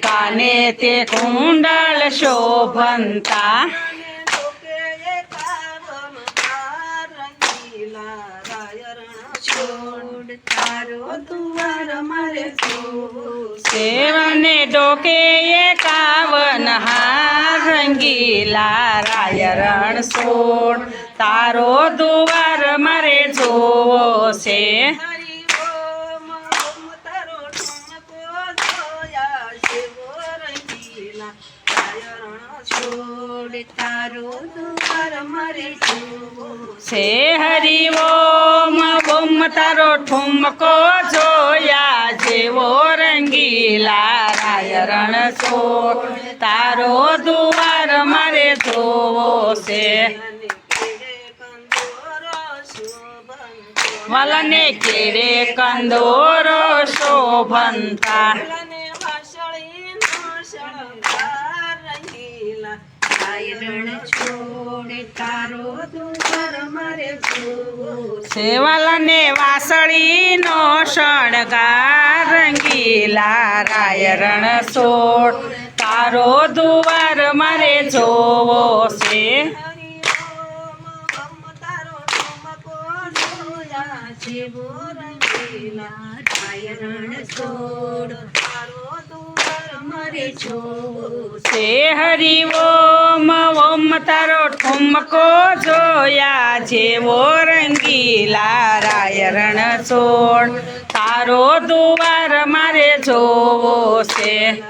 કાને તે કુંડળ શોભંતા સેવને ડોકે એકાવન હાર રંગીલા રાય રણ છોડ તારો દુવાર મારે જોવો છે તારો દ્વાર મારે જોવો છે હરિ ઓમ ઓમ તારો ઠુમકો જોયા જેવો રંગીલા રાય રણ છોડ તારો દુવાર મારે જોવો છે વલને કેડે કંદોરો શોભંતા સેવાલને વાસળીનો શણગાર રંગીલા રાય રણ છોડ તારો દુવાર મારે જોવો છે છે હરિ ઓમ ઓમ તારો ઠુમકો જોયા જેવો રંગીલા રાય રણ છોડ તારો દુવાર મારે જોવો છે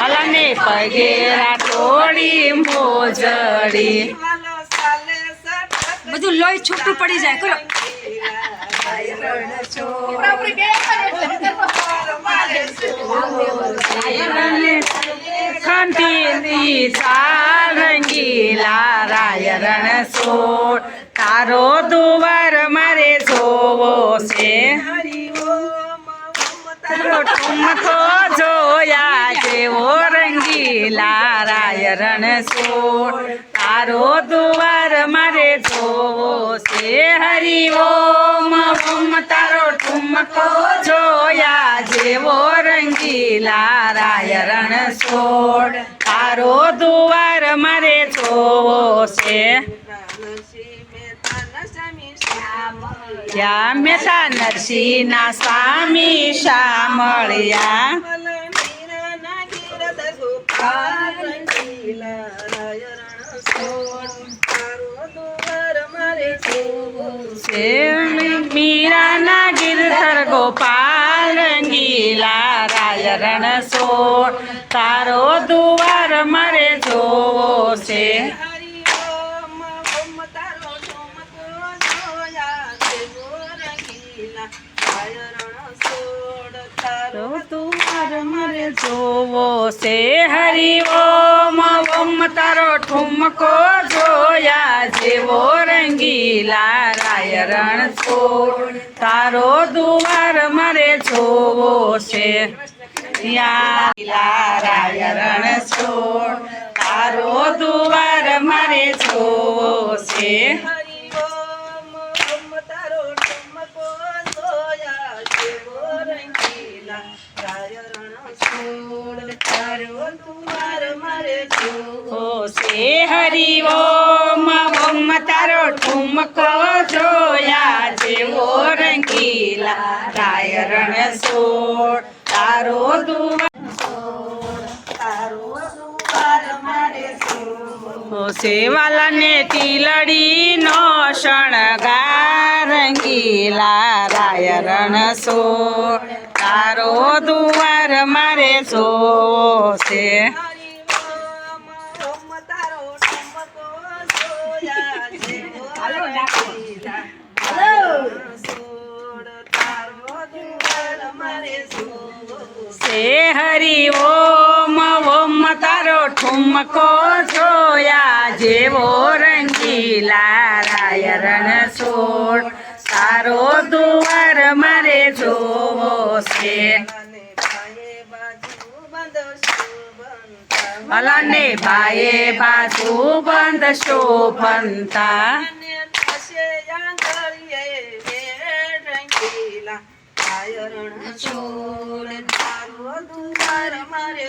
અલને પગેરા તોડી મોજડી બધું લોહી છૂટું પડી જાય કરો ખંડીની ચાલ રંગીલા રાય રણ છોડ તારો દુવાર મારે જોવો છે ઠુમકો જોયા જેવો રંગીલા રાય રણ છોડ તારો દુવાર મારે જોવો છે હરિ ઓમ ઓમ તારો ઠુમકો જોયા જેવો રંગીલા રાય રણ છોડ તારો દુવાર મારે જોવો છે યા મેતા નરસિંહના સ્વામી શામળિયા મીરાના ગિરધર ગોપાલ રંગીલા રાય રણ છોડ તારો દુવાર મારે જોવો છે દુવાર મારે જોવો છે હરિ ઓમ ઓમ તારો ઠુમકો જોયા જેવો રંગીલા રાય રણ છોડ તારો દુવાર મારે જોવો છે રાય રણ છોડ તારો દુવાર મારે જોવો છે હરિ ઓમ ઓમ તારો ઠુમકો જોયા જેવો રંગીલા રાય રણ છોડ તારો દુવાર મારે સેવાલાને ટીલડીનો શણગાર રંગીલા રાય રણ છોડ તારો દુવાર મારે જોવો છે હરિ ઓમ ઓમ તારો ઠુમકો જોયા જેવો રંગીલા રાય રણ છોડ તારો દુવાર મારે જોવો છે અલને બાએ બાજુ બંધ શોભંતા રાયરણ છોડ તારો દુવાર મારે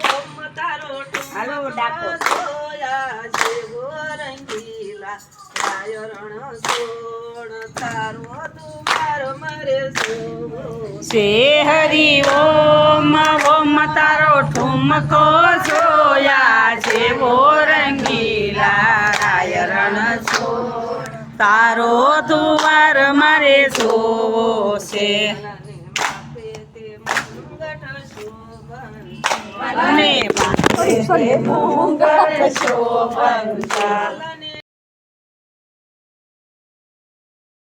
ઓમ તારો હાલો, ડાકો. જોયા જેવો રંગીલા રાયરણ છોડ તારો દુવાર મારે જોવો સે હરિ ઓમ ઓમ તારો ઠુમકો જોયા જેવો રંગીલા રાયરણ છોડ તારો દુવાર મારે જોવો છે. માપે તે મુંગટ શોભન અને મુંગટ શોભન ચાલન